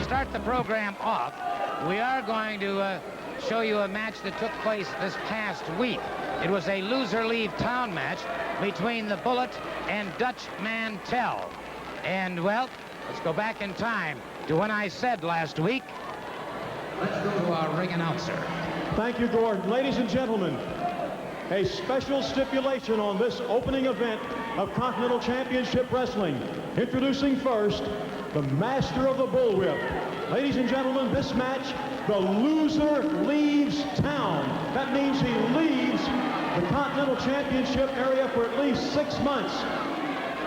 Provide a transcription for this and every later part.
start the program off, we are going to show you a match that took place this past week. It was a loser-leave town match between the Bullet and Dutch Mantell. And, well, let's go back in time to when I said last week. Let's go to our ring announcer. Thank you, Gordon. Ladies and gentlemen, a special stipulation on this opening event of Continental Championship Wrestling. Introducing first, the master of the bullwhip. Ladies and gentlemen, this match, the loser leaves town. That means he leaves the Continental Championship area for at least 6 months.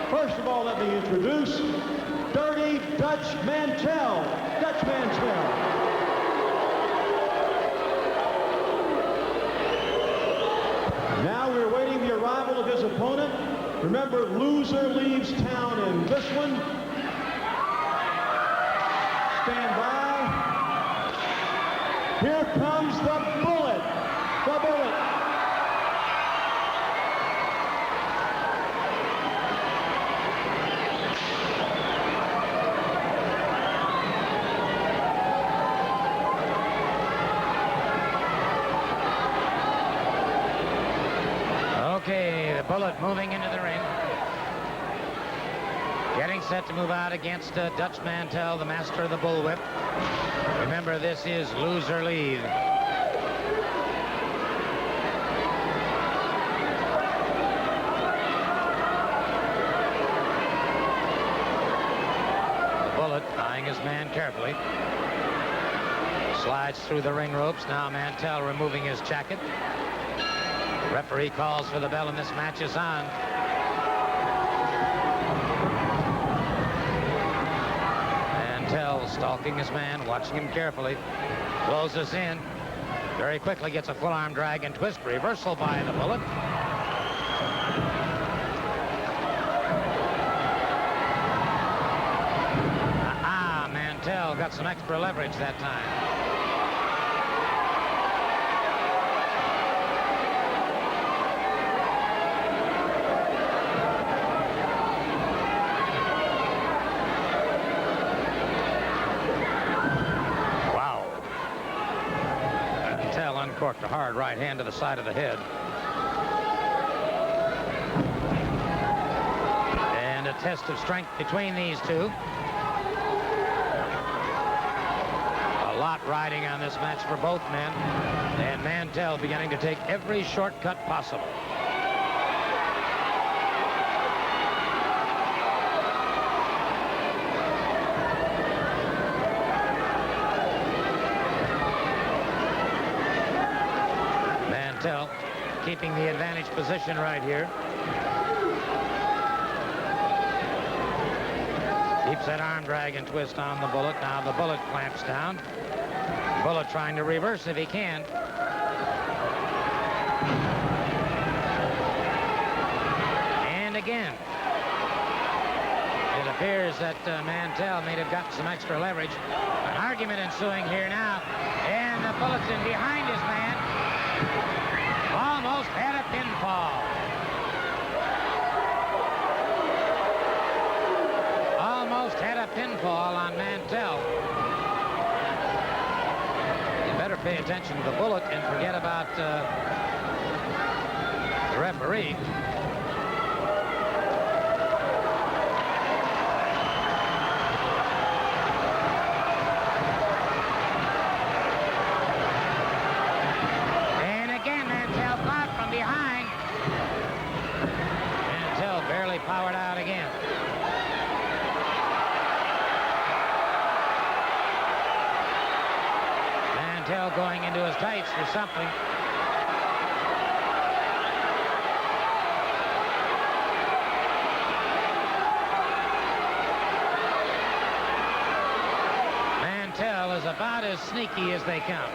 First of all, let me introduce Dirty Dutch Mantell. Dutch Mantell. Now we're awaiting the arrival of his opponent. Remember, loser leaves town in this one. Stand by. Here comes the Bullet. The Bullet. Okay, the Bullet moving into the ring. Getting set to move out against Dutch Mantell, the master of the bullwhip. Remember, this is loser leave. The Bullet eyeing his man carefully. Slides through the ring ropes. Now Mantell removing his jacket. Referee calls for the bell and this match is on. Mantell stalking his man, watching him carefully. Closes in. Very quickly gets a full arm drag and twist. Reversal by the Bullet. Mantell got some extra leverage that time. Uncorked a hard right hand to the side of the head. And a test of strength between these two. A lot riding on this match for both men. And Mantell beginning to take every shortcut possible. Keeping the advantage position right here. Keeps that arm drag and twist on the Bullet. Now the Bullet clamps down. Bullet trying to reverse if he can. And again. It appears that Mantell may have gotten some extra leverage. An argument ensuing here now. And the Bullet's in behind his man. Almost had a pinfall. Almost had a pinfall on Mantell. You better pay attention to the Bullet and forget about the referee. Powered out again. Mantell going into his tights for something. Mantell is about as sneaky as they come.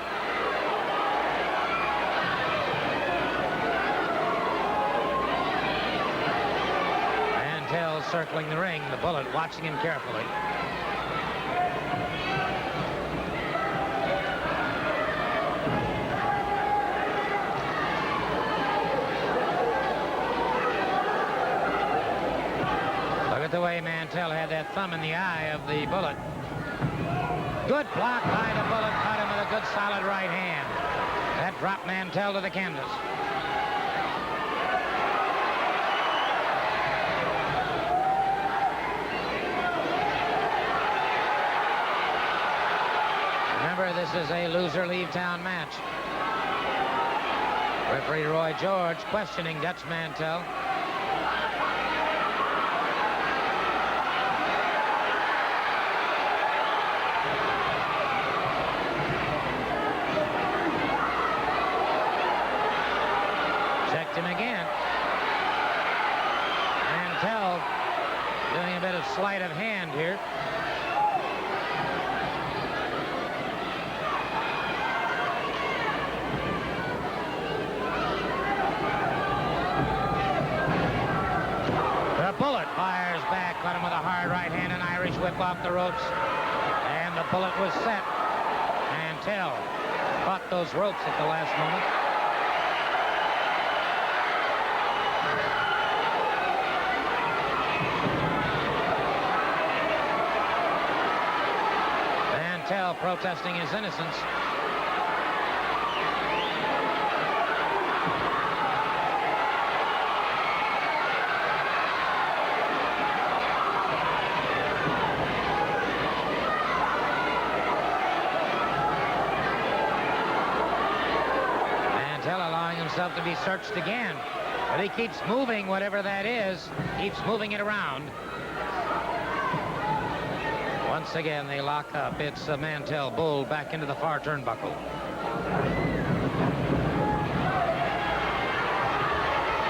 Circling the ring, the Bullet watching him carefully. Look at the way Mantell had that thumb in the eye of the Bullet. Good block by the Bullet. Caught him with a good solid right hand. That dropped Mantell to the canvas. Remember, this is a loser leave town match. Referee Roy George questioning Dutch Mantell. Checked him again. Mantell doing a bit of sleight of hand here. Bullet fires back, got him with a hard right hand, an Irish whip off the ropes, and the Bullet was set. Mantell caught those ropes at the last moment. Mantell protesting his innocence. To be searched again, but he keeps moving whatever that is, keeps moving it around. Once again they lock up. It's Mantell Bull back into the far turnbuckle.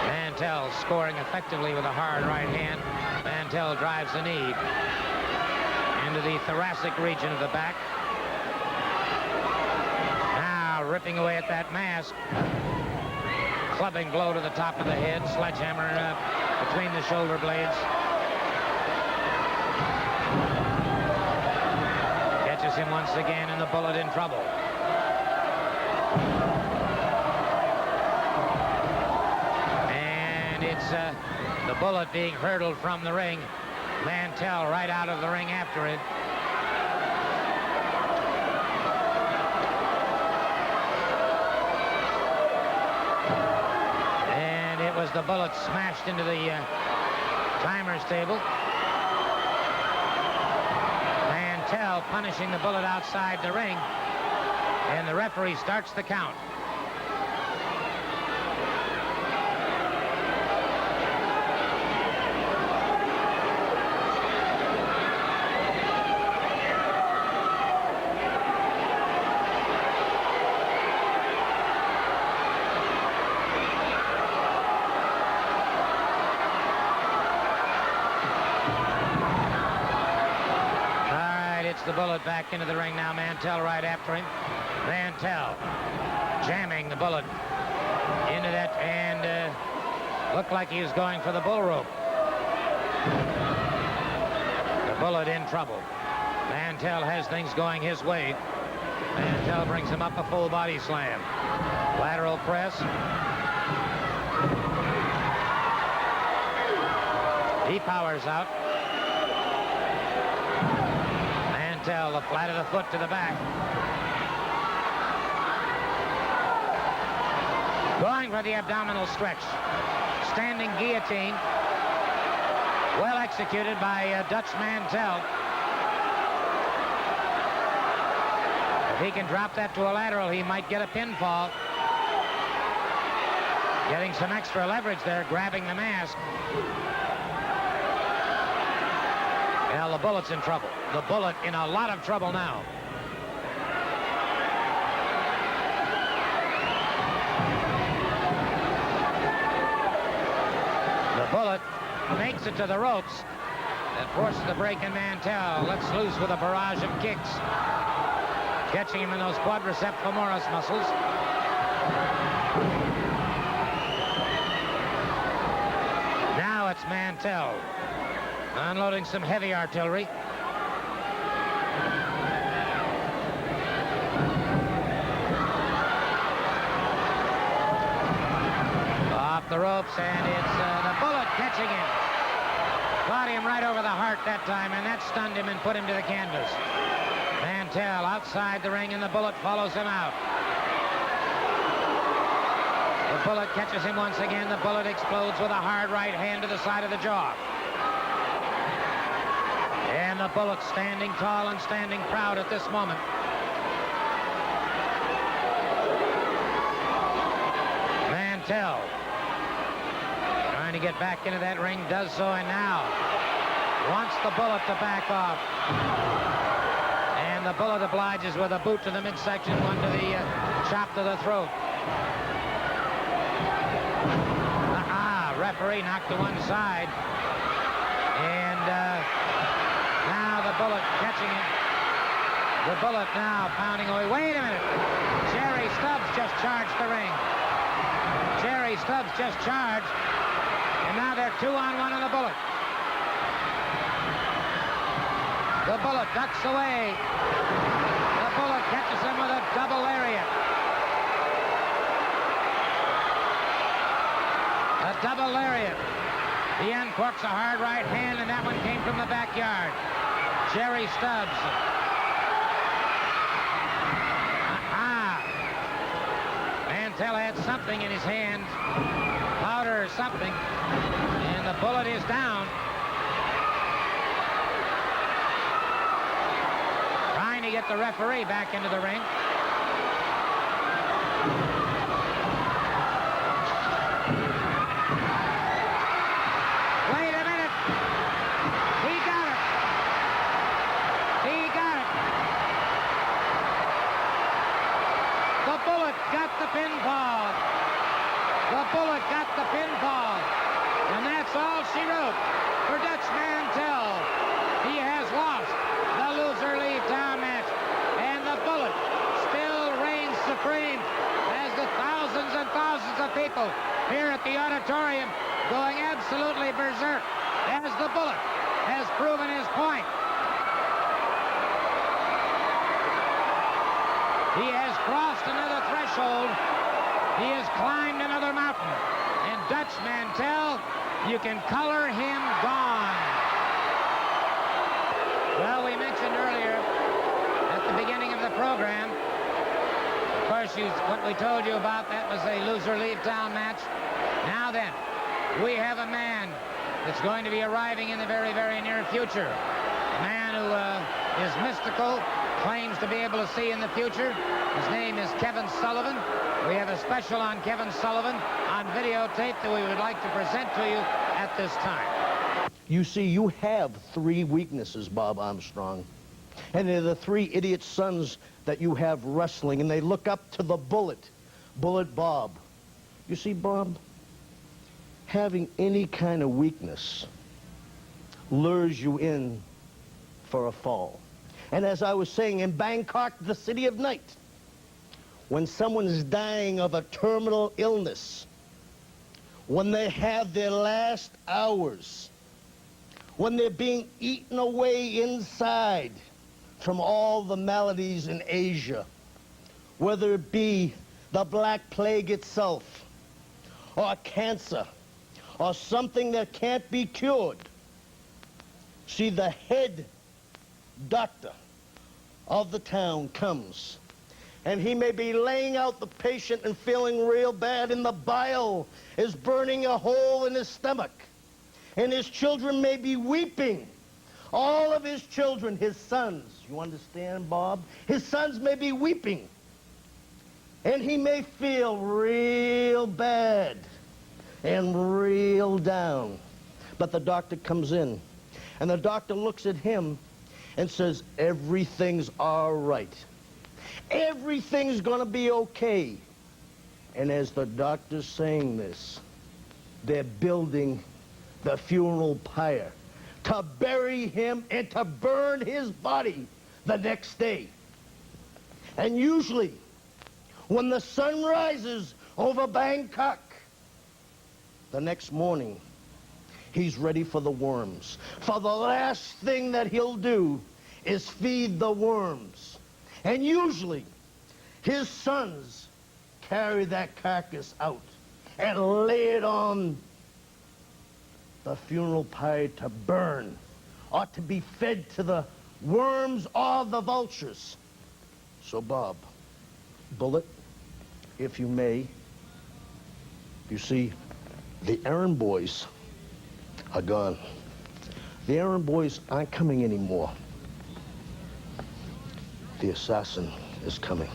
Mantell scoring effectively with a hard right hand. Mantell drives the knee into the thoracic region of the back. Now ripping away at that mask. Clubbing blow to the top of the head, sledgehammer between the shoulder blades. Catches him once again, and the Bullet in trouble. And it's the Bullet being hurdled from the ring. Mantell right out of the ring after it. Was the Bullet smashed into the timer's table. Mantell punishing the Bullet outside the ring, and the referee starts the count. The Bullet back into the ring now. Mantell right after him. Mantell jamming the Bullet into that, and looked like he was going for the bull rope. The Bullet in trouble. Mantell has things going his way. Mantell brings him up a full body slam. Lateral press. He powers out. The flat of the foot to the back. Going for the abdominal stretch. Standing guillotine. Well executed by Dutch Mantell. If he can drop that to a lateral, he might get a pinfall. Getting some extra leverage there, grabbing the mask. Well, the Bullet's in trouble. The Bullet in a lot of trouble now. The Bullet makes it to the ropes and forces the break in Mantell. Lets loose with a barrage of kicks. Catching him in those quadriceps femoris muscles. Now it's Mantell. Unloading some heavy artillery. Off the ropes, and it's the Bullet catching him. Caught him right over the heart that time, and that stunned him and put him to the canvas. Mantell outside the ring, and the Bullet follows him out. The Bullet catches him once again. The Bullet explodes with a hard right hand to the side of the jaw. And the Bullet standing tall and standing proud at this moment. Mantell trying to get back into that ring, does so, and now wants the Bullet to back off. And the Bullet obliges with a boot to the midsection, one to the chop to the throat. Referee knocked to one side. And now the Bullet catching it. The Bullet now pounding away. Wait a minute. Jerry Stubbs just charged the ring. Jerry Stubbs just charged. And now they're 2-on-1 on the Bullet. The Bullet ducks away. The Bullet catches him with a double lariat. A double lariat. He uncorks a hard right hand, and that one came from the backyard. Jerry Stubbs. Mantell had something in his hand, powder or something, and the Bullet is down. Trying to get the referee back into the ring. Wait a minute. He got it. He got it. The Bullet got the pinfall. The Bullet got the pinfall. And that's all she wrote for Dutch Mantell. He has lost the loser leave town match. And the Bullet still reigns supreme as the thousands and thousands of people here at the auditorium going absolutely berserk as the Bullet has proven his point. He has crossed another threshold. He has climbed another mountain. And Dutch Mantell, you can color him gone. Well, we mentioned earlier at the beginning of the program, of course, what we told you about, that was a loser leave town match. Now then, we have a man that's going to be arriving in the very, very near future. A man who is mystical, claims to be able to see in the future. His name is Kevin Sullivan. We have a special on Kevin Sullivan on videotape that we would like to present to you at this time. You see, you have three weaknesses, Bob Armstrong. And they're the three idiot sons that you have wrestling, and they look up to the Bullet, Bullet Bob. You see, Bob, having any kind of weakness lures you in for a fall. And as I was saying, in Bangkok, the city of night, when someone's dying of a terminal illness, when they have their last hours, when they're being eaten away inside from all the maladies in Asia, whether it be the Black Plague itself, or cancer, or something that can't be cured. See, the head doctor of the town comes, and he may be laying out the patient and feeling real bad, and the bile is burning a hole in his stomach, and his children may be weeping. All of his children, his sons, you understand, Bob? His sons may be weeping, and he may feel real bad and real down. But the doctor comes in, and the doctor looks at him and says, everything's all right. Everything's gonna be okay. And as the doctor's saying this, they're building the funeral pyre to bury him and to burn his body the next day. And usually, when the sun rises over Bangkok, the next morning, he's ready for the worms. For the last thing that he'll do is feed the worms. And usually, his sons carry that carcass out and lay it on the funeral pyre to burn, or to be fed to the worms or the vultures. So, Bob, Bullet, if you may, you see, the errand boys are gone. The errand boys aren't coming anymore. The assassin is coming.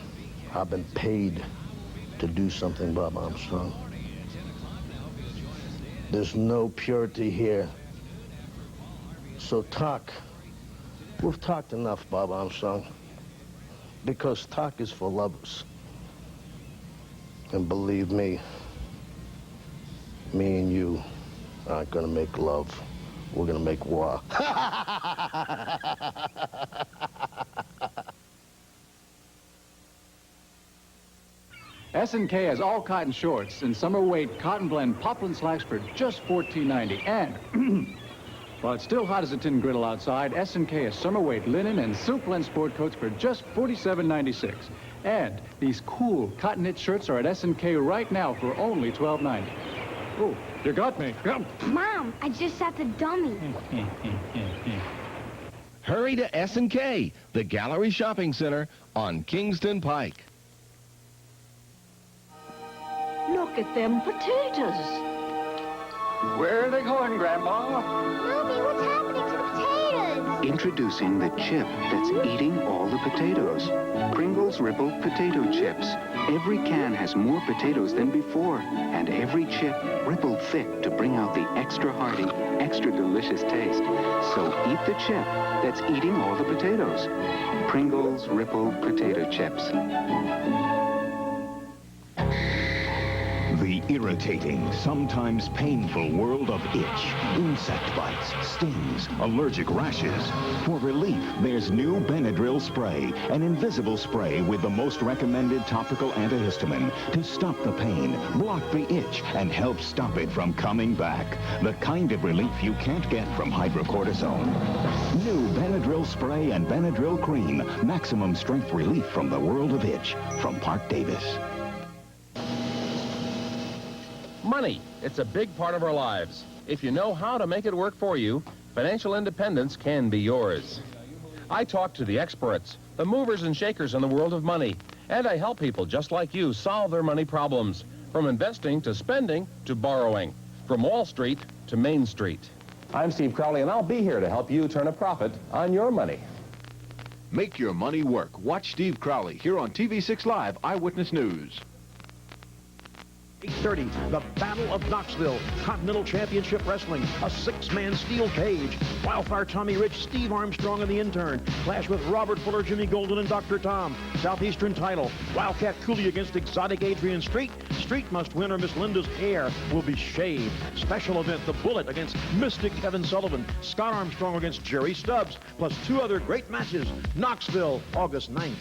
I've been paid to do something, Bob Armstrong. There's no purity here. So talk. We've talked enough, Bob Armstrong. Because talk is for lovers. And believe me and you aren't gonna make love. We're gonna make war. S&K has all cotton shorts and summer weight cotton blend poplin slacks for just $14.90. And while it's still hot as a tin griddle outside, S&K has summer weight linen and silk blend sport coats for just $47.96. And these cool cotton knit shirts are at S&K right now for only $12.90. Oh, you got me. Mom, I just shot the dummy. Hurry to S&K, the Gallery Shopping Center on Kingston Pike. Look at them potatoes. Where are they going, Grandma? Mommy, what's happening to the potatoes? Introducing the chip that's eating all the potatoes. Pringles Ripple Potato Chips. Every can has more potatoes than before, and every chip rippled thick to bring out the extra hearty, extra delicious taste. So eat the chip that's eating all the potatoes. Pringles Ripple Potato Chips. The irritating, sometimes painful world of itch, insect bites, stings, allergic rashes. For relief, there's new Benadryl spray, an invisible spray with the most recommended topical antihistamine to stop the pain, block the itch, and help stop it from coming back. The kind of relief you can't get from hydrocortisone. New Benadryl spray and Benadryl cream, maximum strength relief from the world of itch. From Park Davis. Money. It's a big part of our lives. If you know how to make it work for you, financial independence can be yours. I talk to the experts, the movers and shakers in the world of money, and I help people just like you solve their money problems, from investing to spending to borrowing, from Wall Street to Main Street. I'm Steve Crowley, and I'll be here to help you turn a profit on your money. Make your money work. Watch Steve Crowley here on TV6 Live Eyewitness News. 8:30, the Battle of Knoxville, Continental Championship Wrestling, a six-man steel cage. Wildfire Tommy Rich, Steve Armstrong, and the intern. Clash with Robert Fuller, Jimmy Golden, and Dr. Tom. Southeastern title, Wildcat Cooley against Exotic Adrian Street. Street must win or Miss Linda's hair will be shaved. Special event, The Bullet against Mystic Kevin Sullivan. Scott Armstrong against Jerry Stubbs, plus two other great matches. Knoxville, August 9th.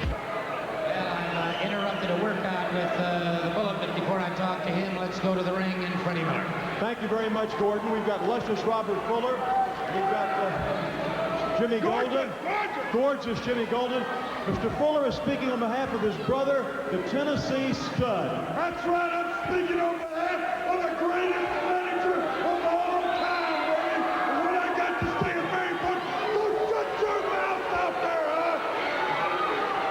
Well, I interrupted a workout with the Bullet, but before I talk to him, let's go to the ring in Freddie Miller. Thank you very much, Gordon. We've got luscious Robert Fuller. We've got Jimmy Golden. Gorgeous Jimmy Golden. Mr. Fuller is speaking on behalf of his brother, the Tennessee Stud. That's right. I'm speaking on behalf of the greatest manager of all time, baby. And when I got to say a very important, don't shut your mouth out there, huh?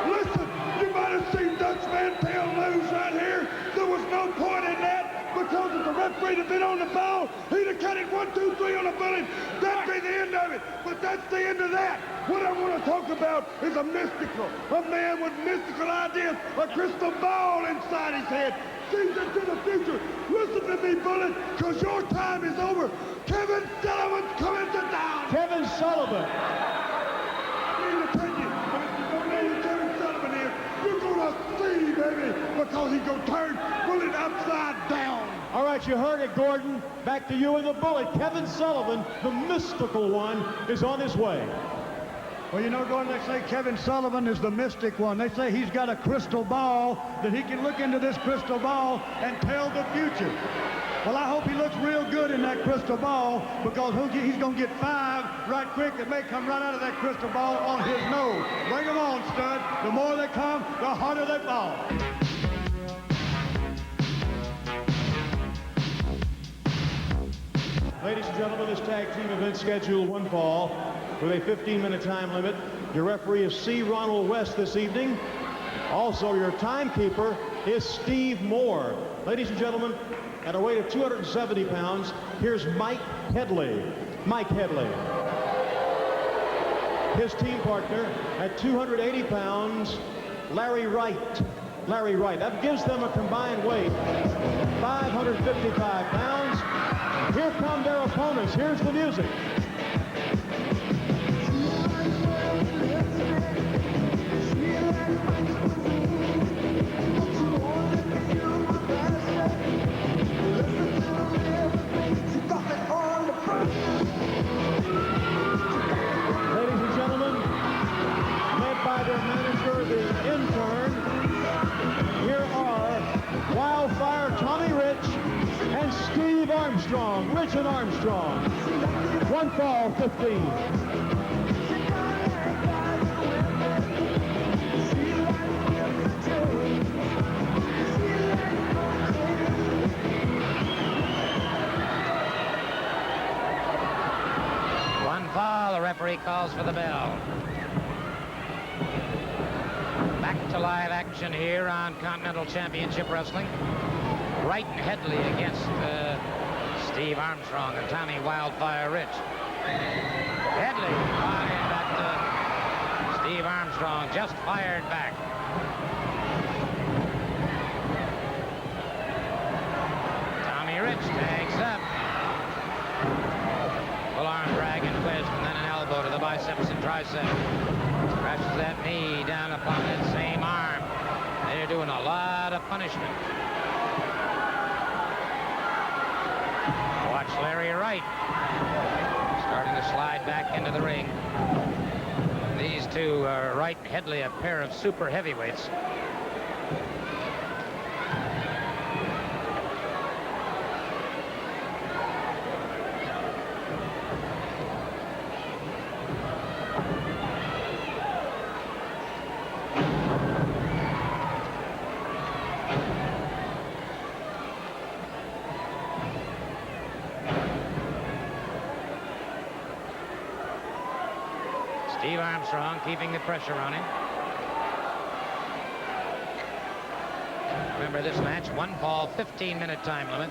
Listen, you might have seen Dutch Mantel lose right here. There was no point in that because if the referee had been on the ball, he'd have cut it 1, 2, 3 on the bullet. That'd be the end of it. But that's the end of that. What I want to talk about is a man with mystical ideas, a crystal ball inside his head. Sees into the future. Listen to me, Bullet, because your time is over. Kevin Sullivan's coming to town. Kevin Sullivan. I need to tell you, but if you don't know who Kevin Sullivan is, you're going to see, baby, because he's going to turn Bullet upside down. All right, you heard it, Gordon. Back to you and the Bullet. Kevin Sullivan, the mystical one, is on his way. Well, you know, Gordon, they say Kevin Sullivan is the mystic one. They say he's got a crystal ball, that he can look into this crystal ball and tell the future. Well, I hope he looks real good in that crystal ball, because he's going to get 5 right quick that may come right out of that crystal ball on his nose. Bring them on, stud. The more they come, the harder they fall. Ladies and gentlemen, this tag team event scheduled one fall. with a 15-minute time limit. Your referee is C. Ronald West this evening. Also, your timekeeper is Steve Moore. Ladies and gentlemen, at a weight of 270 pounds, here's Mike Headley. Mike Headley. His team partner at 280 pounds, Larry Wright. Larry Wright. That gives them a combined weight, 555 pounds. Here come their opponents. Here's the music. Ladies and gentlemen, led by their manager, the intern, here are Wildfire Tommy Rich and Steve Armstrong. Rich and Armstrong. One fall, 15. One fall, the referee calls for the bell. Back to live action here on Continental Championship Wrestling. Wright and Headley against Steve Armstrong and Tommy Wildfire Rich. Headley fired back to Steve Armstrong, just fired back. Tommy Rich tags up. Full arm drag and twist, and then an elbow to the biceps and triceps. Crashes that knee down upon that same arm. They're doing a lot of punishment. Watch Larry Wright starting to slide back into the ring. These two, Wright and Headley, a pair of super heavyweights. Steve Armstrong keeping the pressure on him. Remember this match, one fall, 15-minute time limit.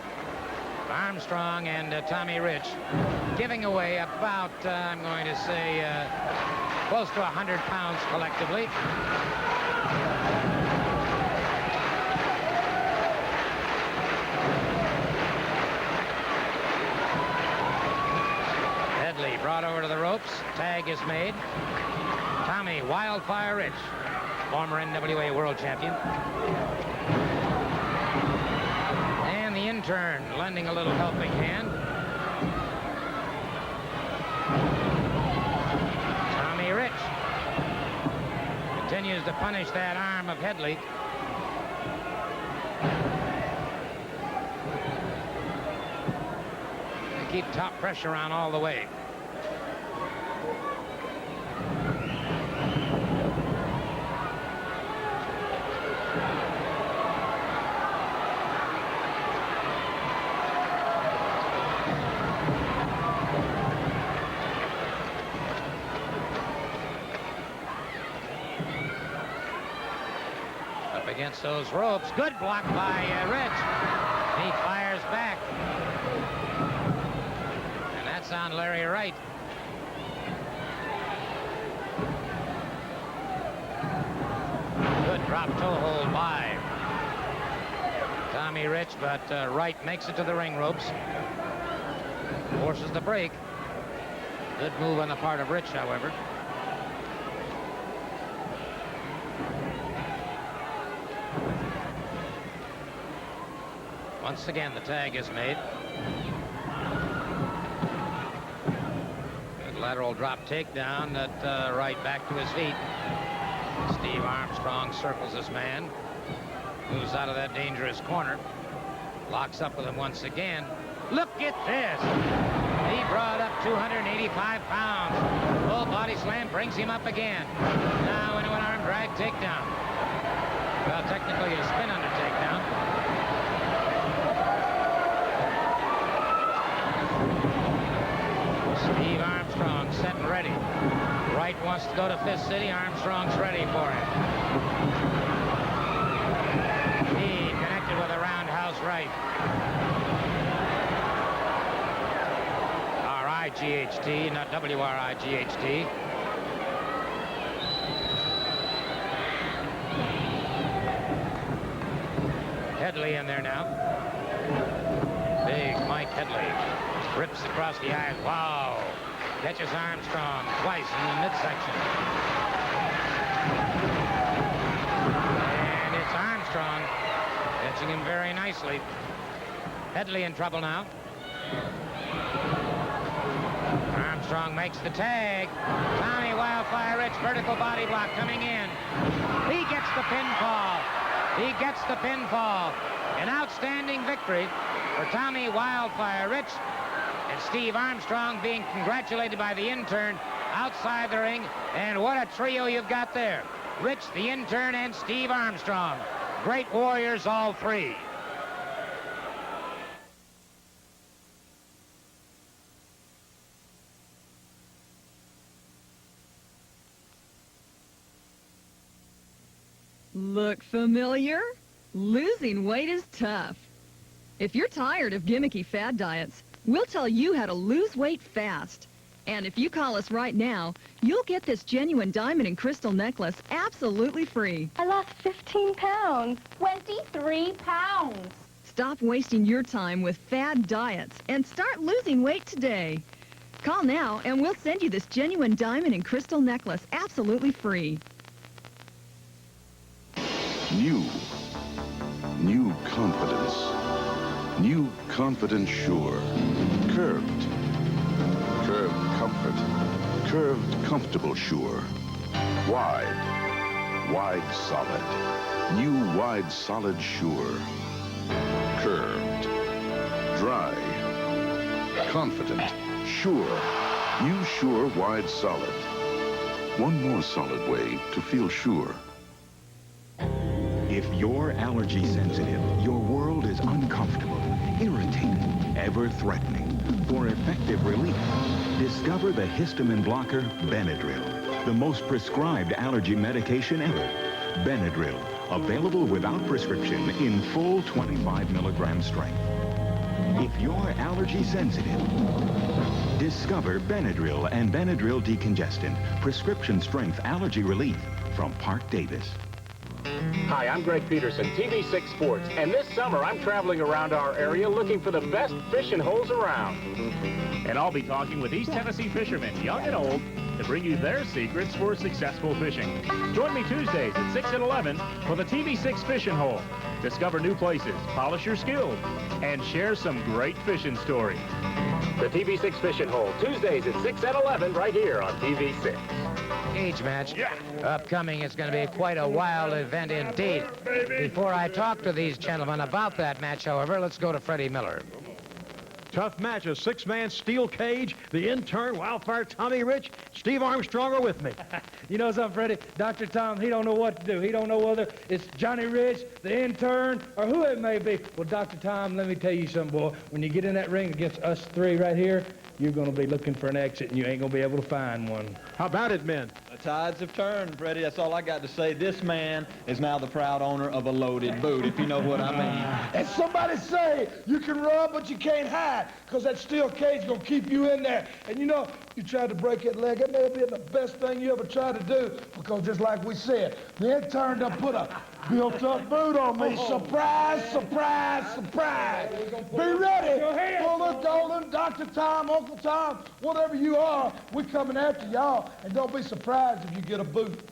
Armstrong and Tommy Rich giving away about, I'm going to say, close to 100 pounds collectively. Headley brought over to the ropes. Tag is made. Tommy Wildfire Rich, former NWA World Champion. And the intern lending a little helping hand. Tommy Rich continues to punish that arm of Headley. They keep top pressure on all the way. Against those ropes. Good block by Rich. He fires back. And that's on Larry Wright. Good drop toe hold by Tommy Rich, but Wright makes it to the ring ropes. Forces the break. Good move on the part of Rich, however. Once again, the tag is made. Good lateral drop takedown that Wright back to his feet. Steve Armstrong circles his man. Moves out of that dangerous corner. Locks up with him once again. Look at this. He brought up 285 pounds. Full body slam brings him up again. Now into an arm drag takedown. Well, technically a spin under takedown. Steve Armstrong set and ready. wants to go to Fifth City. Armstrong's ready for him. He connected with a roundhouse right. R-I-G-H-T, not W-R-I-G-H-T. Headley in there now. Big Mike Headley rips across the eyes. Wow. Catches Armstrong twice in the midsection. And it's Armstrong catching him very nicely. Headley in trouble now. Armstrong makes the tag. Tommy Wildfire Rich, vertical body block coming in. He gets the pinfall. He gets the pinfall. An outstanding victory for Tommy Wildfire Rich. And Steve Armstrong being congratulated by the intern outside the ring. And what a trio you've got there. Rich, the intern, and Steve Armstrong. Great warriors, all three. Look familiar? Losing weight is tough. If you're tired of gimmicky fad diets, we'll tell you how to lose weight fast. And if you call us right now, you'll get this genuine diamond and crystal necklace absolutely free. I lost 15 pounds. 23 pounds. Stop wasting your time with fad diets and start losing weight today. Call now and we'll send you this genuine diamond and crystal necklace absolutely free. New confidence. New confidence sure. Curved comfort. Curved comfortable sure. Wide solid. New wide solid sure. Curved. Dry. Confident. Sure. New sure wide solid. One more solid way to feel sure. If you're allergy sensitive, your world is uncomfortable, irritating, ever threatening. For effective relief, discover the histamine blocker Benadryl, the most prescribed allergy medication ever. Benadryl, available without prescription in full 25 milligram strength. If you're allergy sensitive, discover Benadryl and Benadryl decongestant, prescription strength allergy relief from Park Davis. Hi, I'm Greg Peterson, TV6 Sports, and this summer I'm traveling around our area looking for the best fishing holes around. And I'll be talking with East Tennessee fishermen, young and old, to bring you their secrets for successful fishing. Join me Tuesdays at 6 and 11 for the TV6 Fishing Hole. Discover new places, polish your skills, and share some great fishing stories. The TV6 Fishing Hole, Tuesdays at 6 and 11 right here on TV6. Cage match upcoming. It's going to be quite a wild event indeed. Before I talk to these gentlemen about that match, however, let's go to Freddie Miller. Tough match, a six-man steel cage. The intern, Wildfire Tommy Rich, Steve Armstrong are with me. You know something, Freddie? Dr. Tom, he don't know what to do. He don't know whether it's Johnny Rich, the intern, or who it may be. Well, Dr. Tom, let me tell you something, boy. When you get in that ring against us three right here, you're going to be looking for an exit, and you ain't going to be able to find one. How about it, men? The tides have turned, Freddie. That's all I got to say. This man is now the proud owner of a loaded boot, if you know what I mean. And somebody say you can run, but you can't hide, because that steel cage is going to keep you in there. And you know, you tried to break that leg. It may have been the best thing you ever tried to do, because just like we said, the intern done put a built-up boot on me. Surprise, surprise, surprise. Be ready for the Golden Dr. Tom, Uncle Tom, whatever you are. We're coming after y'all, and don't be surprised if you get a boot.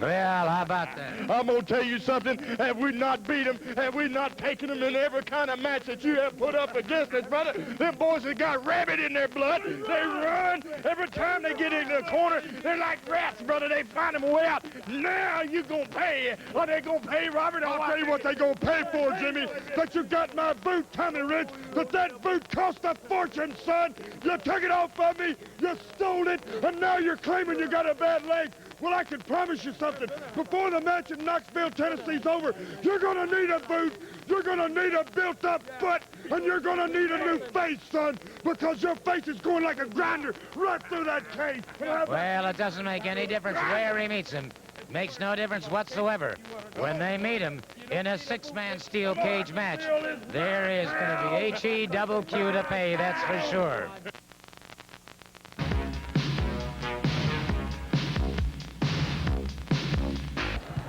Well, how about that? I'm going to tell you something. Have we not beat them, have we not taken them in every kind of match that you have put up against us, brother? Them boys have got rabbit in their blood. They run. Every time they get in the corner, they're like rats, brother. They find them a way out. Now you going to pay. Are they going to pay, Robert? I'll tell you what they going to pay for, Jimmy. That you got my boot, Tommy Rich. That boot cost a fortune, son. You took it off of me. You stole it. And now you're claiming you got a bad leg. Well, I can promise you something. Before the match in Knoxville, Tennessee's over, you're going to need a boot. You're going to need a built-up foot. and you're gonna need a new face, son, because your face is going like a grinder right through that cage. Well, it doesn't make any difference where he meets him. Makes no difference whatsoever. When they meet him in a six-man steel cage match, there is going to be H-E-double-Q to pay, that's for sure.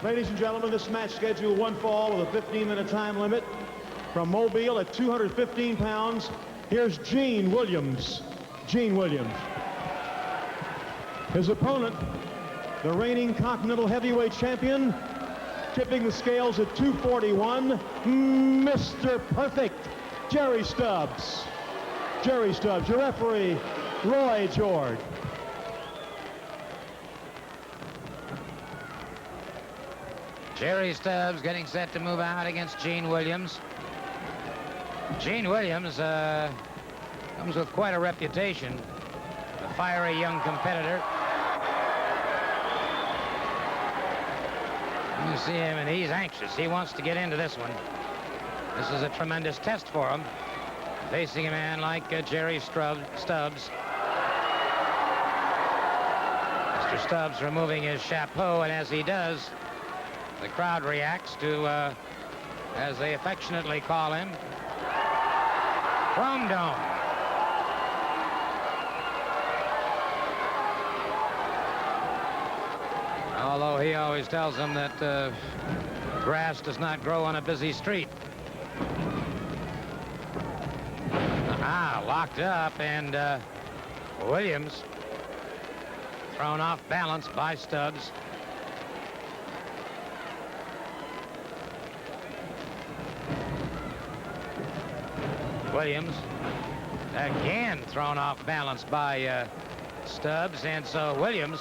Ladies and gentlemen, this match scheduled one fall with a 15-minute time limit. From Mobile at 215 pounds, here's Gene Williams. Gene Williams. His opponent, the reigning Continental Heavyweight Champion, tipping the scales at 241, Mr. Perfect, Jerry Stubbs. Jerry Stubbs, your referee, Roy George. Jerry Stubbs getting set to move out against Gene Williams. Gene Williams comes with quite a reputation, a fiery young competitor. You see him, and he's anxious. He wants to get into this one. This is a tremendous test for him, facing a man like Jerry Stubbs. Mr. Stubbs removing his chapeau, and as he does, the crowd reacts to, as they affectionately call him, Chrome Dome. Although he always tells them that grass does not grow on a busy street. Locked up, and Williams thrown off balance by Stubbs. Williams again thrown off balance by Stubbs, and so Williams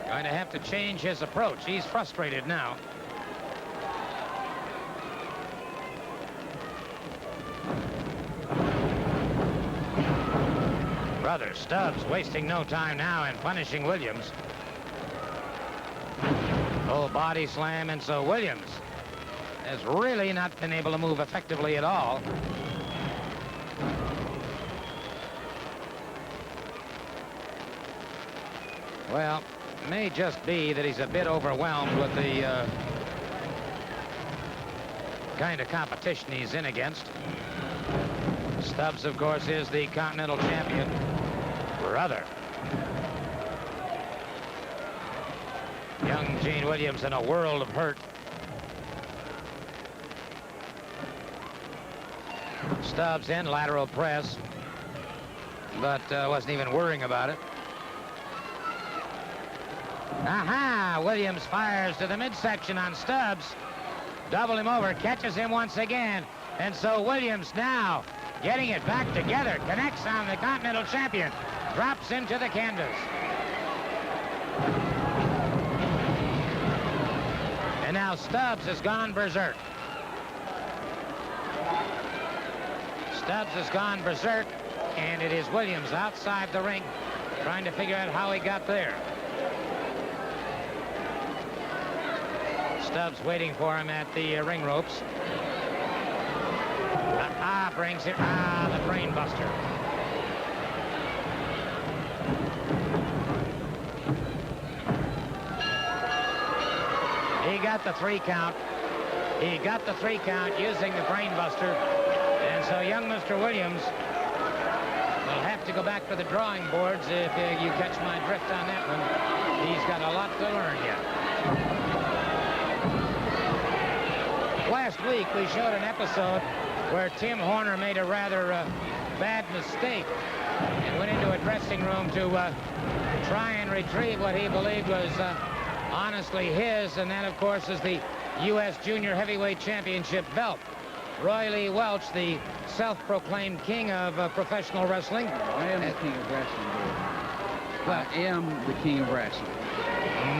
going to have to change his approach. He's frustrated now. Brother Stubbs wasting no time now in punishing Williams. Full body slam, and so Williams has really not been able to move effectively at all. Well, it may just be that he's a bit overwhelmed with the kind of competition he's in against. Stubbs, of course, is the Continental Champion. Brother. Young Gene Williams in a world of hurt. Stubbs in lateral press, but wasn't even worrying about it. Aha! Williams fires to the midsection on Stubbs. Double him over, catches him once again. And so Williams now getting it back together, connects on the Continental Champion, drops into the canvas. And now Stubbs has gone berserk. Stubbs has gone berserk, and it is Williams outside the ring trying to figure out how he got there. Stubbs waiting for him at the ring ropes. Brings it. The brain buster. He got the 3 count. He got the 3 count using the brain buster. And so young Mr. Williams will have to go back to the drawing boards if you catch my drift on that one. He's got a lot to learn yet. Last week we showed an episode where Tim Horner made a rather bad mistake and went into a dressing room to try and retrieve what he believed was honestly his, and that, of course, is the U.S. Junior Heavyweight Championship belt. Roy Lee Welch, the self-proclaimed king of professional wrestling. I am the king of wrestling, Gordon. I am the king of wrestling.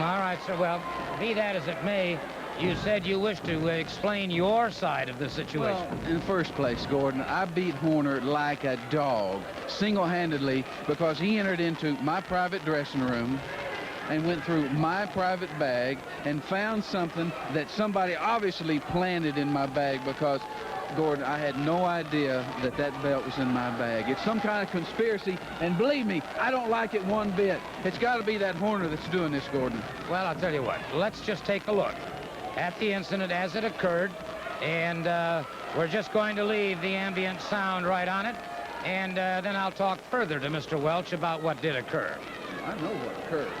All right, sir. Well, be that as it may, you said you wished to explain your side of the situation. Well, in the first place, Gordon, I beat Horner like a dog, single-handedly, because he entered into my private dressing room and went through my private bag and found something that somebody obviously planted in my bag, because Gordon, I had no idea that that belt was in my bag. It's some kind of conspiracy, and believe me, I don't like it one bit. It's got to be that Horner that's doing this, Gordon. Well, I'll tell you what. Let's just take a look at the incident as it occurred, and we're just going to leave the ambient sound right on it, and then I'll talk further to Mr. Welch about what did occur. I know what occurred.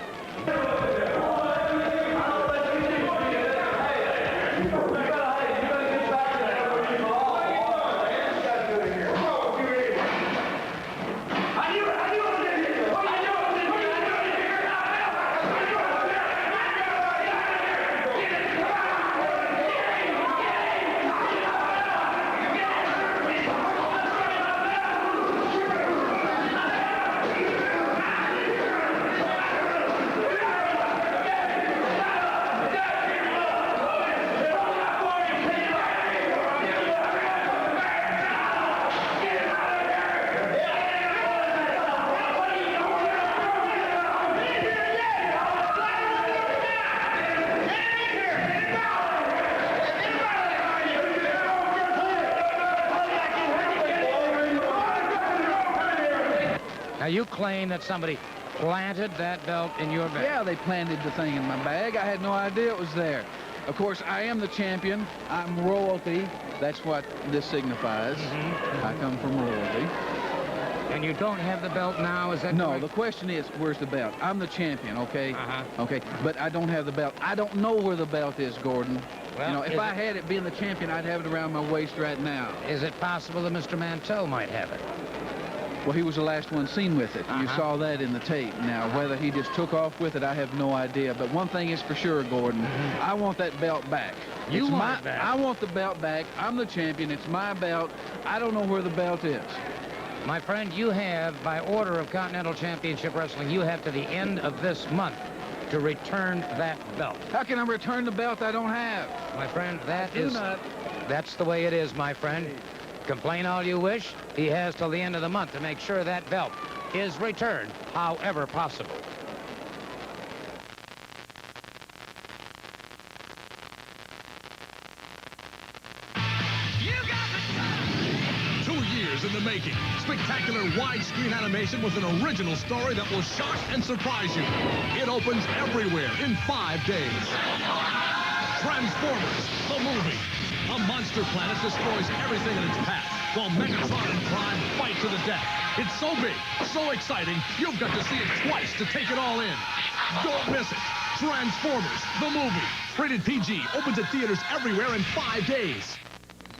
Now, you claim that somebody planted that belt in your bag. Yeah, they planted the thing in my bag. I had no idea it was there. Of course, I am the champion. I'm royalty. That's what this signifies. I come from royalty. And you don't have the belt now, is that No, correct? the question is, where's the belt? I'm the champion, okay? Okay, but I don't have the belt. I don't know where the belt is, Gordon. Well, you know, if is I it- had it being the champion, I'd have it around my waist right now. Is it possible that Mr. Mantell might have it? Well, he was the last one seen with it. You saw that in the tape. Now, whether he just took off with it, I have no idea. But one thing is for sure, Gordon, I want that belt back. You It's want it back? I want the belt back. I'm the champion. It's my belt. I don't know where the belt is. My friend, you have, by order of Continental Championship Wrestling, you have to the end of this month to return that belt. How can I return the belt I don't have? My friend, that Do is... not. That's the way it is, my friend. Complain all you wish. He has till the end of the month to make sure that belt is returned, however possible. In the making. Spectacular widescreen animation with an original story that will shock and surprise you. It opens everywhere in 5 days. Transformers, the movie. A monster planet destroys everything in its path, while Megatron and Prime fight to the death. It's so big, so exciting, you've got to see it twice to take it all in. Don't miss it. Transformers, the movie. Rated PG, opens at theaters everywhere in 5 days.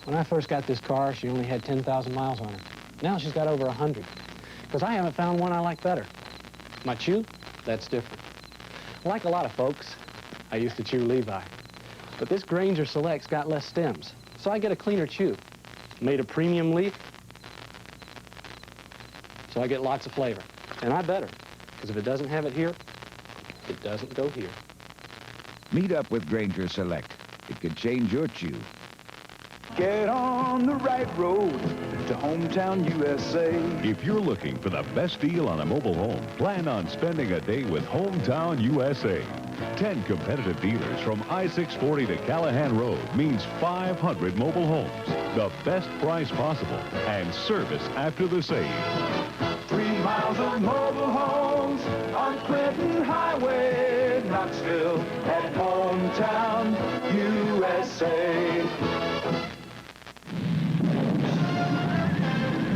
When I first got this car, she only had 10,000 miles on her. Now she's got over 100. Because I haven't found one I like better. My chew, that's different. Like a lot of folks, I used to chew Levi. But this Granger Select's got less stems, so I get a cleaner chew. Made of premium leaf, so I get lots of flavor. And I better, because if it doesn't have it here, it doesn't go here. Meet up with Granger Select. It could change your chew. Get on the right road to hometown USA. If you're looking for the best deal on a mobile home, plan on spending a day with Hometown USA. 10 competitive dealers from I-640 to Callahan Road means 500 mobile homes, the best price possible, and service after the sale. 3 miles of mobile homes on Clinton Highway, Knoxville at hometown USA.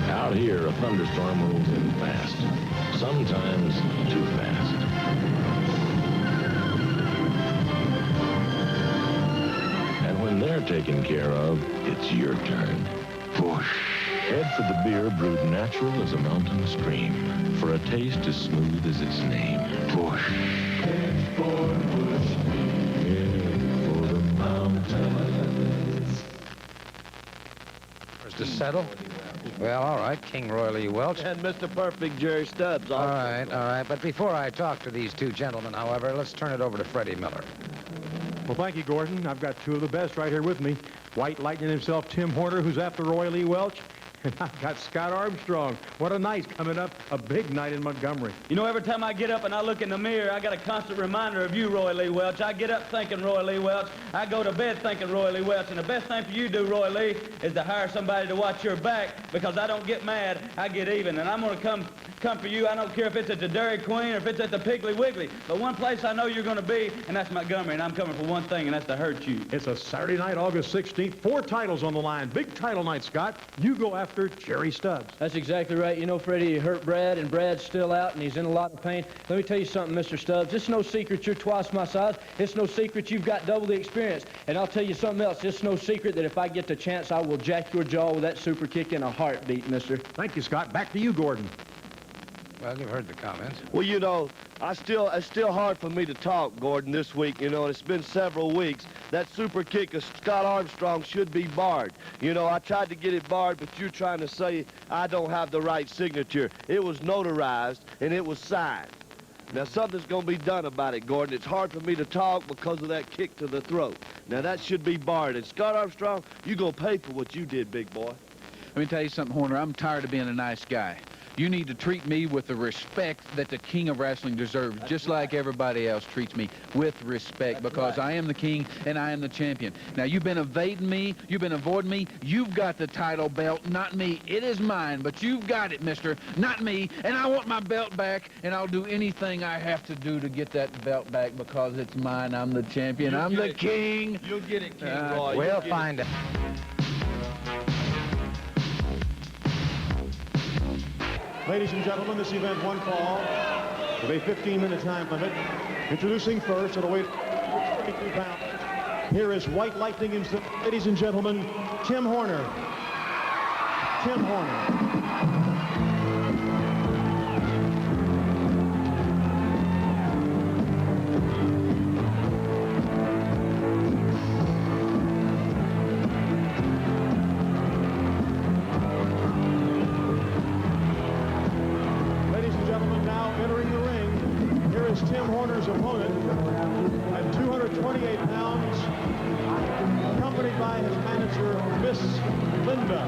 Out here, a thunderstorm rolls in fast, sometimes too fast. And when they're taken care of, it's your turn. Whoosh. Head for the beer brewed natural as a mountain stream, for a taste as smooth as its name. Whoosh. Head for Bush. Head for the mountains. First to settle. Well, all right, King Roy Lee Welch. And Mr. Perfect Jerry Stubbs. All right. But before I talk to these two gentlemen, however, let's turn it over to Freddie Miller. Well, thank you, Gordon. I've got two of the best right here with me. White Lightning himself, Tim Horner, who's after Roy Lee Welch, And I've got Scott Armstrong. What a night coming up, a big night in Montgomery. You know, every time I get up and I look in the mirror, I got a constant reminder of you, Roy Lee Welch. I get up thinking Roy Lee Welch. I go to bed thinking Roy Lee Welch. And the best thing for you to do, Roy Lee, is to hire somebody to watch your back, because I don't get mad, I get even. And I'm going to come for you. I don't care if it's at the Dairy Queen or if it's at the Piggly Wiggly. But one place I know you're going to be, and that's Montgomery, and I'm coming for one thing, and that's to hurt you. It's a Saturday night, August 16th. 4 titles on the line. Big title night, Scott. You go after Jerry Stubbs. That's exactly right. You know, Freddie, you hurt Brad, and Brad's still out, and he's in a lot of pain. Let me tell you something, Mr. Stubbs. It's no secret you're twice my size. It's no secret you've got double the experience. And I'll tell you something else. It's no secret that if I get the chance, I will jack your jaw with that super kick in a heartbeat, mister. Thank you, Scott. Back to you, Gordon. Well, you've heard the comments. Well, you know, it's still hard for me to talk, Gordon, this week. You know, and it's been several weeks. That super kick of Scott Armstrong should be barred. You know, I tried to get it barred, but you're trying to say I don't have the right signature. It was notarized, and it was signed. Now, something's going to be done about it, Gordon. It's hard for me to talk because of that kick to the throat. Now, that should be barred. And Scott Armstrong, you're going to pay for what you did, big boy. Let me tell you something, Horner. I'm tired of being a nice guy. You need to treat me with the respect that the king of wrestling deserves, just like everybody else treats me, with respect, because I am the king and I am the champion. Now, you've been evading me, you've been avoiding me, you've got the title belt, not me. It is mine, but you've got it, mister, not me, and I want my belt back, and I'll do anything I have to do to get that belt back because it's mine. I'm the champion. I'm the king. You'll get it, King Roy. We'll find out. Ladies and gentlemen, this event one fall with a 15-minute time limit. Introducing first at a weight of 22 pounds. Here is White Lightning instant. Ladies and gentlemen, Tim Horner. Tim Horner. Tim Horner's opponent at 228 pounds, accompanied by his manager, Miss Linda.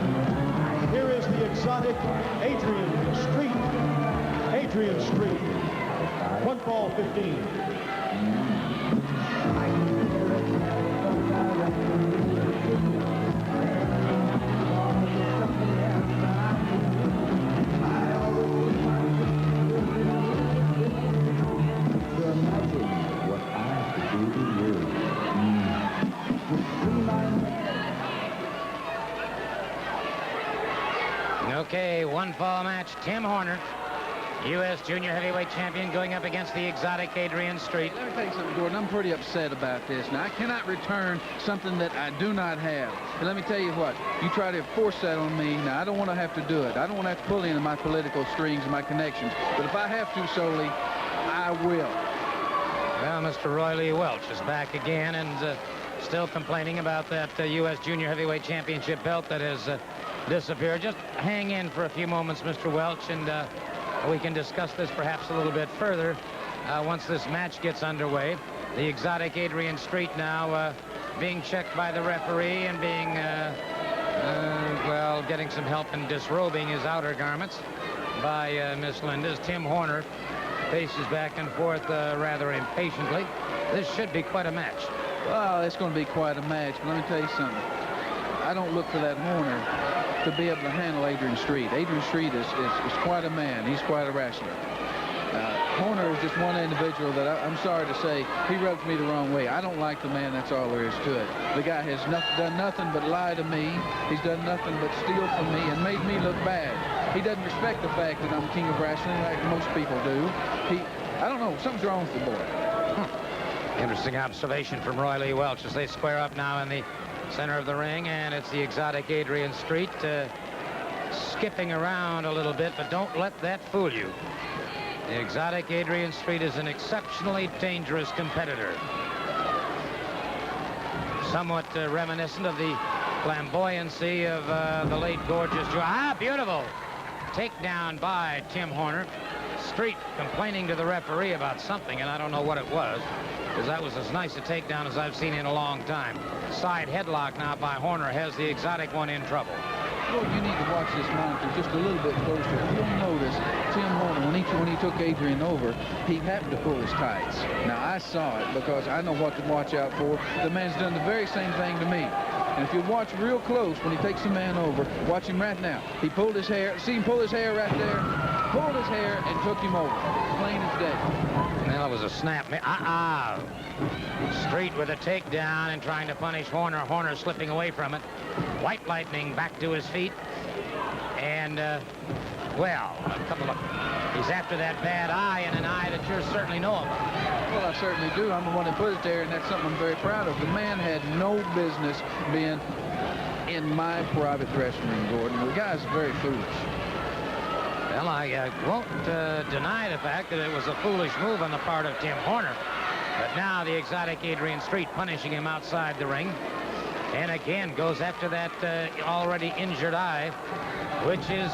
Here is the exotic Adrian Street. Adrian Street. One fall 15. Okay, one fall match. Tim Horner, U.S. Junior Heavyweight Champion, going up against the exotic Adrian Street. Let me tell you something, Gordon. I'm pretty upset about this. Now, I cannot return something that I do not have. And let me tell you what. You try to force that on me. Now, I don't want to have to do it. I don't want to have to pull into my political strings and my connections. But if I have to solely, I will. Well, Mr. Roy Lee Welch is back again and still complaining about that U.S. Junior Heavyweight Championship belt that has disappeared. Just hang in for a few moments, Mr. Welch, and we can discuss this perhaps a little bit further once this match gets underway. The exotic Adrian Street now being checked by the referee and being, well, getting some help in disrobing his outer garments by Miss Linda. As Tim Horner paces back and forth rather impatiently. This should be quite a match. Well, it's going to be quite a match, but let me tell you something. I don't look for that Horner to be able to handle Adrian Street. Adrian Street is quite a man. He's quite a wrestler. Horner is just one individual that I'm sorry to say, he rubs me the wrong way. I don't like the man, that's all there is to it. The guy has done nothing but lie to me. He's done nothing but steal from me and made me look bad. He doesn't respect the fact that I'm king of wrestling like most people do. I don't know, something's wrong with the boy. Interesting observation from Roy Lee Welch as they square up now in the center of the ring, and it's the exotic Adrian Street skipping around a little bit, but don't let that fool you. The exotic Adrian Street is an exceptionally dangerous competitor. Somewhat reminiscent of the flamboyancy of the late gorgeous Joe. Ah, beautiful! Takedown by Tim Horner. Street complaining to the referee about something, and I don't know what it was, because that was as nice a takedown as I've seen in a long time. Side headlock now by Horner has the exotic one in trouble. Well, you need to watch this monitor just a little bit closer. You'll notice Tim Horner, when he took Adrian over, he happened to pull his tights. Now, I saw it because I know what to watch out for. The man's done the very same thing to me. And if you watch real close when he takes the man over, watch him right now. He pulled his hair. See him pull his hair right there? Pulled his hair and took him over. Plain as day. Well, it was a snap. Street with a takedown and trying to punish Horner. Horner slipping away from it. White Lightning back to his feet. And, well, he's after that bad eye, and an eye that you certainly know about. Well, I certainly do. I'm the one that put it there, and that's something I'm very proud of. The man had no business being in my private dressing room, Gordon. The guy's very foolish. Well, I won't deny the fact that it was a foolish move on the part of Tim Horner. But now the exotic Adrian Street punishing him outside the ring. And again goes after that already injured eye, which is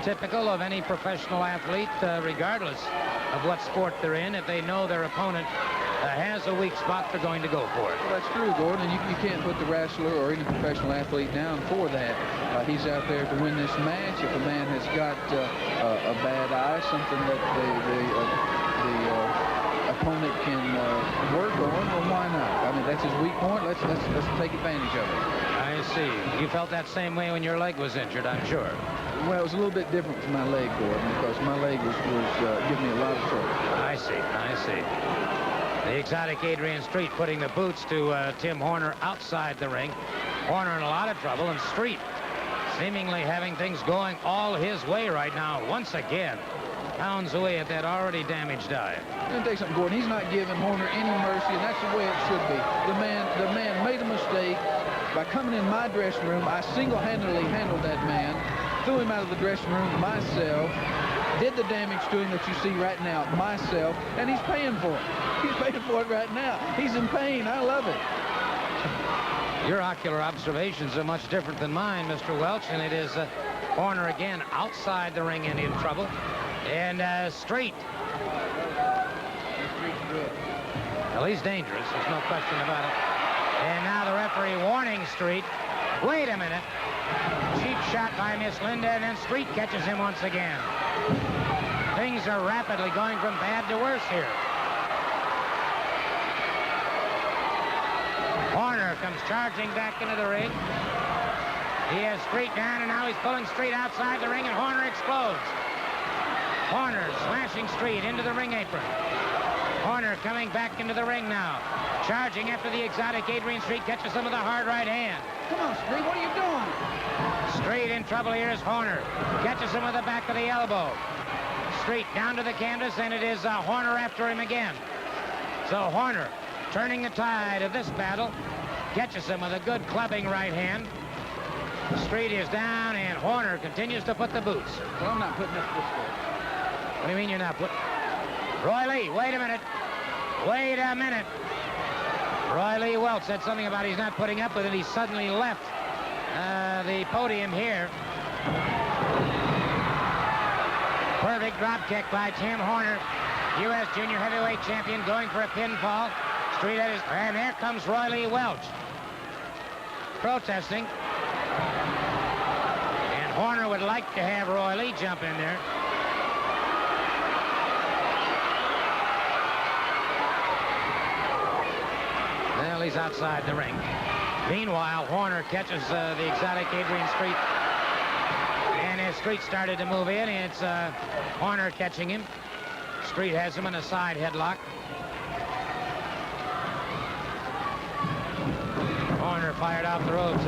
typical of any professional athlete, regardless of what sport they're in. If they know their opponent has a weak spot, they're going to go for it. Well, that's true, Gordon, and you can't put the wrestler or any professional athlete down for that. He's out there to win this match. If a man has got a bad eye, something that the opponent can work on, well, why not? I mean, that's his weak point. Let's take advantage of it. I see. You felt that same way when your leg was injured, I'm sure. Well, it was a little bit different from my leg, Gordon, because my leg was giving me a lot of trouble. I see. The exotic Adrian Street putting the boots to Tim Horner outside the ring. Horner in a lot of trouble, and Street seemingly having things going all his way right now. Once again, pounds away at that already damaged eye. Let me tell you something, Gordon. He's not giving Horner any mercy, and that's the way it should be. The man made a mistake by coming in my dressing room. I single-handedly handled that man, threw him out of the dressing room myself, did the damage to him that you see right now myself, and he's paying for it. He's paying for it right now. He's in pain. I love it. Your ocular observations are much different than mine, Mr. Welch, and it is Horner again outside the ring and in trouble. And Street. Well, he's dangerous. There's no question about it. And now the referee warning Street. Wait a minute. Cheap shot by Miss Linda, and then Street catches him once again. Things are rapidly going from bad to worse here. Horner comes charging back into the ring. He has Street down, and now he's pulling Street outside the ring, and Horner explodes. Horner slashing Street into the ring apron. Horner coming back into the ring now. Charging after the exotic Adrian Street, catches him with a hard right hand. Come on, Street, what are you doing? Street in trouble here is Horner. Catches him with the back of the elbow. Street down to the canvas, and it is Horner after him again. So Horner turning the tide of this battle. Catches him with a good clubbing right hand. Street is down, and Horner continues to put the boots. Well, I'm not putting up this way. What do you mean you're not putting? Roy Lee, wait a minute. Wait a minute. Roy Lee Welch said something about he's not putting up with it. He suddenly left the podium here. Perfect drop kick by Tim Horner, U.S. Junior Heavyweight Champion, going for a pinfall. Street at his, and there comes Roy Lee Welch protesting. And Horner would like to have Roy Lee jump in there. Well, he's outside the ring. Meanwhile, Horner catches the exotic Adrian Street. And as Street started to move in, it's Horner catching him. Street has him in a side headlock. Horner fired off the ropes.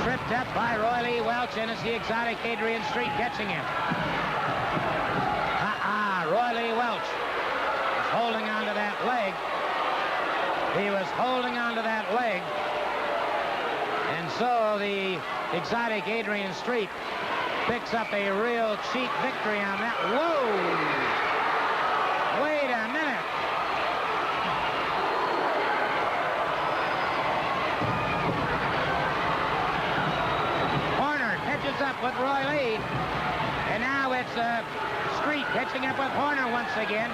Tripped up by Roy Lee Welch, and it's the exotic Adrian Street catching him. Roy Lee Welch is holding onto that leg. He was holding onto that leg. And so the exotic Adrian Street picks up a real cheap victory on that. Whoa! Wait a minute. Horner catches up with Roy Lee. And now it's Street catching up with Horner once again.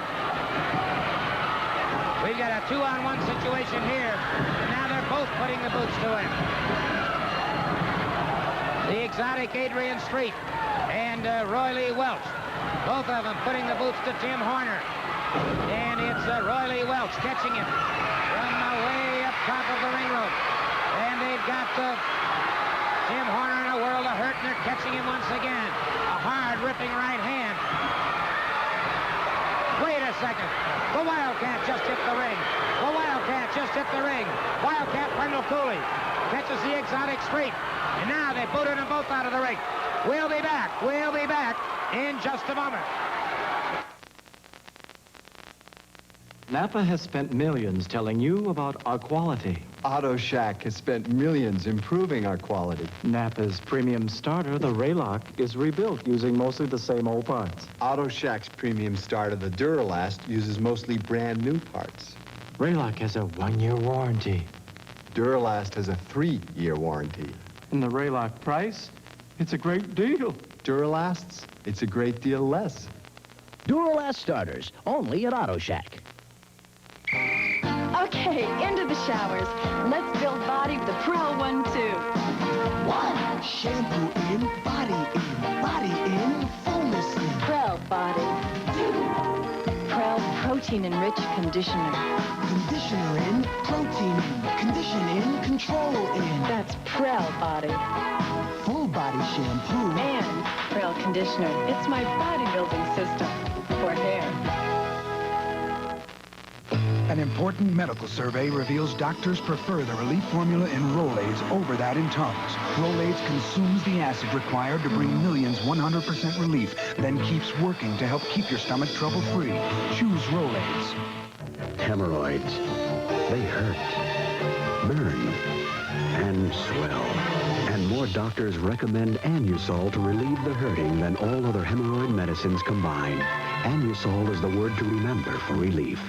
We've got a 2-on-1 situation here. And now they're both putting the boots to him. the exotic Adrian Street, and Roy Lee Welch. Both of them putting the boots to Tim Horner. And it's Roy Lee Welch catching him from way up top of the ring rope. And they've got Tim Horner in a world of hurt, and they're catching him once again. A hard, ripping right hand. Wait a second. The Wildcat just hit the ring. The Wildcat just hit the ring. Wildcat Wendell Cooley catches the exotic Street. And now they booted them both out of the ring. We'll be back. We'll be back in just a moment. Napa has spent millions telling you about our quality. Auto Shack has spent millions improving our quality. Napa's premium starter, the Raylock, is rebuilt using mostly the same old parts. Auto Shack's premium starter, the Duralast, uses mostly brand new parts. Raylock has a 1-year warranty. Duralast has a 3-year warranty. And the Raylock price? It's a great deal. Duralasts? It's a great deal less. Duralast starters, only at Auto Shack. Okay, into the showers. Let's build body with the Prel 1-2. 1. Shampoo in, body in, fullness in. Prel Body. 2. Prel Protein-Enriched Conditioner. Conditioner in, protein in, condition in, control in. That's Prel Body. Full body shampoo. And Prel Conditioner. It's my bodybuilding system for hair. An important medical survey reveals doctors prefer the relief formula in Rolaids over that in Tums. Rolaids consumes the acid required to bring millions 100% relief, then keeps working to help keep your stomach trouble-free. Choose Rolaids. Hemorrhoids. They hurt, burn, and swell. And more doctors recommend Anusol to relieve the hurting than all other hemorrhoid medicines combined. Anusol is the word to remember for relief.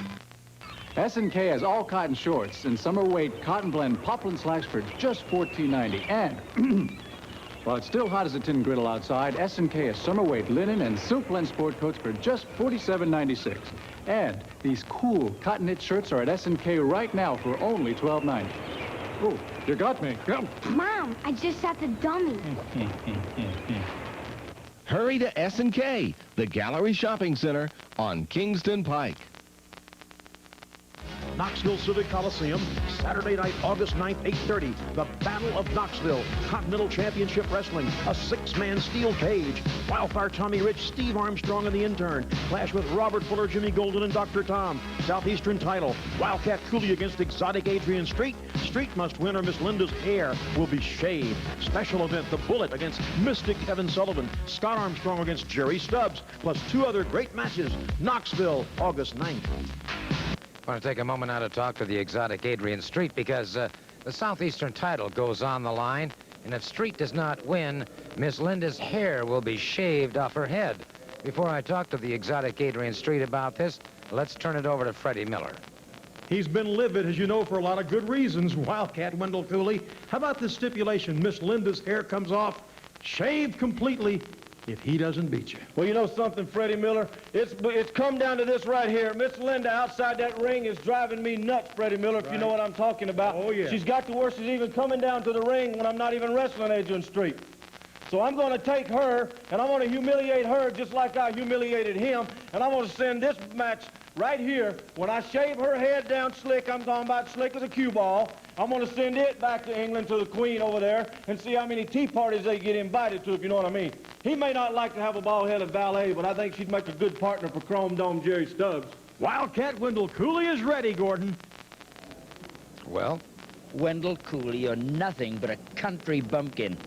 S&K has all cotton shorts and summer weight cotton blend poplin slacks for just $14.90. And while it's still hot as a tin griddle outside, S&K has summer weight linen and silk blend sport coats for just $47.96. And these cool cotton knit shirts are at S&K right now for only $12.90. Oh, you got me. Mom, I just shot the dummy. Hurry to S&K, the Gallery Shopping Center on Kingston Pike. Knoxville Civic Coliseum, Saturday night, August 9th, 8:30. The Battle of Knoxville, Continental Championship Wrestling, a 6-man steel cage. Wildfire Tommy Rich, Steve Armstrong, and the intern. Clash with Robert Fuller, Jimmy Golden, and Dr. Tom. Southeastern title, Wildcat Cooley against exotic Adrian Street. Street must win or Miss Linda's hair will be shaved. Special event, The Bullet against Mystic Kevin Sullivan. Scott Armstrong against Jerry Stubbs, plus 2 other great matches. Knoxville, August 9th. I want to take a moment now to talk to the exotic Adrian Street because the Southeastern title goes on the line, and if Street does not win, Miss Linda's hair will be shaved off her head. Before I talk to the exotic Adrian Street about this, let's turn it over to Freddie Miller. He's been livid, as you know, for a lot of good reasons. Wildcat Wendell Cooley. How about this stipulation? Miss Linda's hair comes off, shaved completely, if he doesn't beat you. Well, you know something, Freddie Miller? It's come down to this right here. Miss Linda outside that ring is driving me nuts, Freddie Miller, if you know what I'm talking about. Oh, yeah. She's got to where she's even coming down to the ring when I'm not even wrestling Adrian Street. So I'm going to take her, and I'm going to humiliate her just like I humiliated him, and I'm going to send this match right here. When I shave her head down slick, I'm talking about slick as a cue ball, I'm going to send it back to England to the Queen over there and see how many tea parties they get invited to, if you know what I mean. He may not like to have a bald-headed valet, but I think she'd make a good partner for Chrome Dome Jerry Stubbs. Wildcat Wendell Cooley is ready, Gordon. Well? Wendell Cooley, you're nothing but a country bumpkin.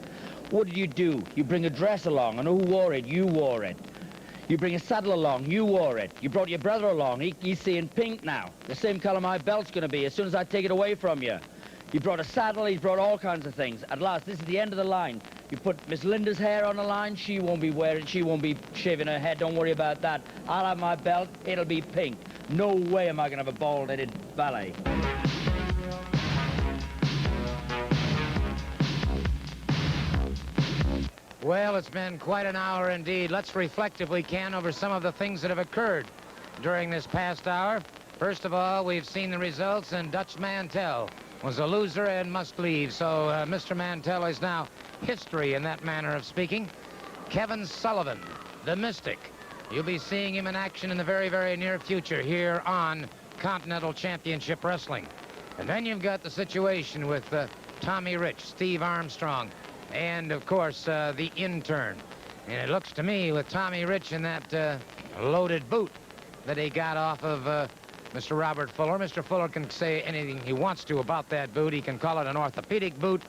What did you do? You bring a dress along, and who wore it? You wore it. You bring a saddle along, you wore it. You brought your brother along, he's seeing pink now. The same color my belt's gonna be as soon as I take it away from you. You brought a saddle, he's brought all kinds of things. At last, this is the end of the line. You put Miss Linda's hair on the line, she won't be shaving her head, don't worry about that. I'll have my belt, it'll be pink. No way am I gonna have a bald-headed valet. Well, it's been quite an hour indeed. Let's reflect, if we can, over some of the things that have occurred during this past hour. First of all, we've seen the results, and Dutch Mantell was a loser and must leave. So Mr. Mantell is now history in that manner of speaking. Kevin Sullivan, the Mystic. You'll be seeing him in action in the very, very near future here on Continental Championship Wrestling. And then you've got the situation with Tommy Rich, Steve Armstrong, and, of course, the intern. And it looks to me with Tommy Rich in that loaded boot that he got off of Mr. Robert Fuller. Mr. Fuller can say anything he wants to about that boot. He can call it an orthopedic boot,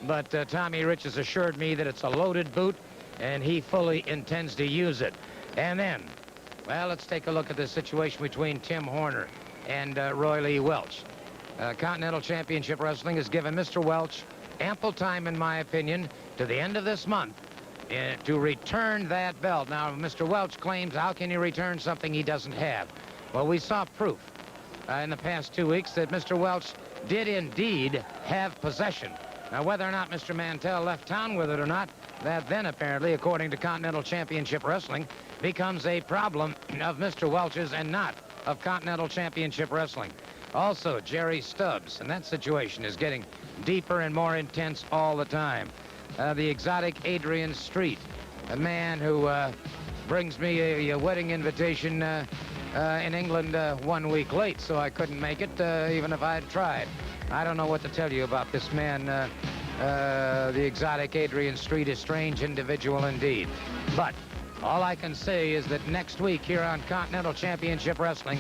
but Tommy Rich has assured me that it's a loaded boot, and he fully intends to use it. And then, well, let's take a look at the situation between Tim Horner and Roy Lee Welch. Continental Championship Wrestling has given Mr. Welch ample time, in my opinion, to the end of this month to return that belt. Now, Mr. Welch claims, how can he return something he doesn't have? Well, we saw proof in the past 2 weeks that Mr. Welch did indeed have possession. Now, whether or not Mr. Mantell left town with it or not, that then apparently, according to Continental Championship Wrestling, becomes a problem of Mr. Welch's and not of Continental Championship Wrestling. Also, Jerry Stubbs, and that situation is getting deeper and more intense all the time. The exotic Adrian Street, a man who brings me a wedding invitation in England 1 week late, so I couldn't make it even if I'd tried. I don't know what to tell you about this man, the exotic Adrian Street, a strange individual indeed. But all I can say is that next week here on Continental Championship Wrestling,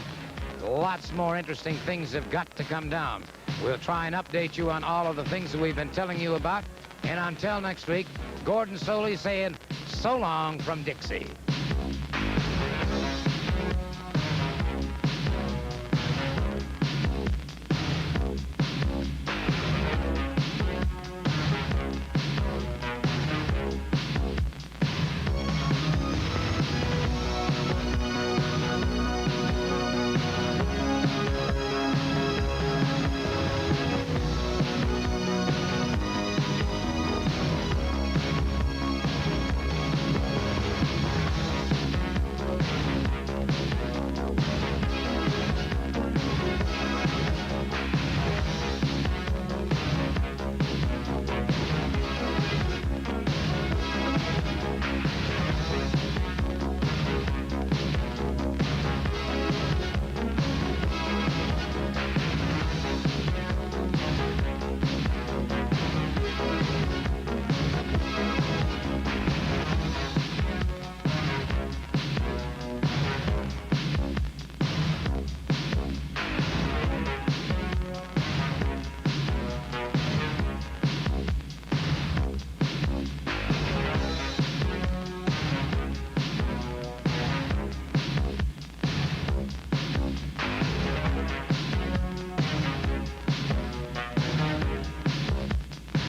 lots more interesting things have got to come down. We'll try and update you on all of the things that we've been telling you about. And until next week, Gordon Soley saying so long from Dixie.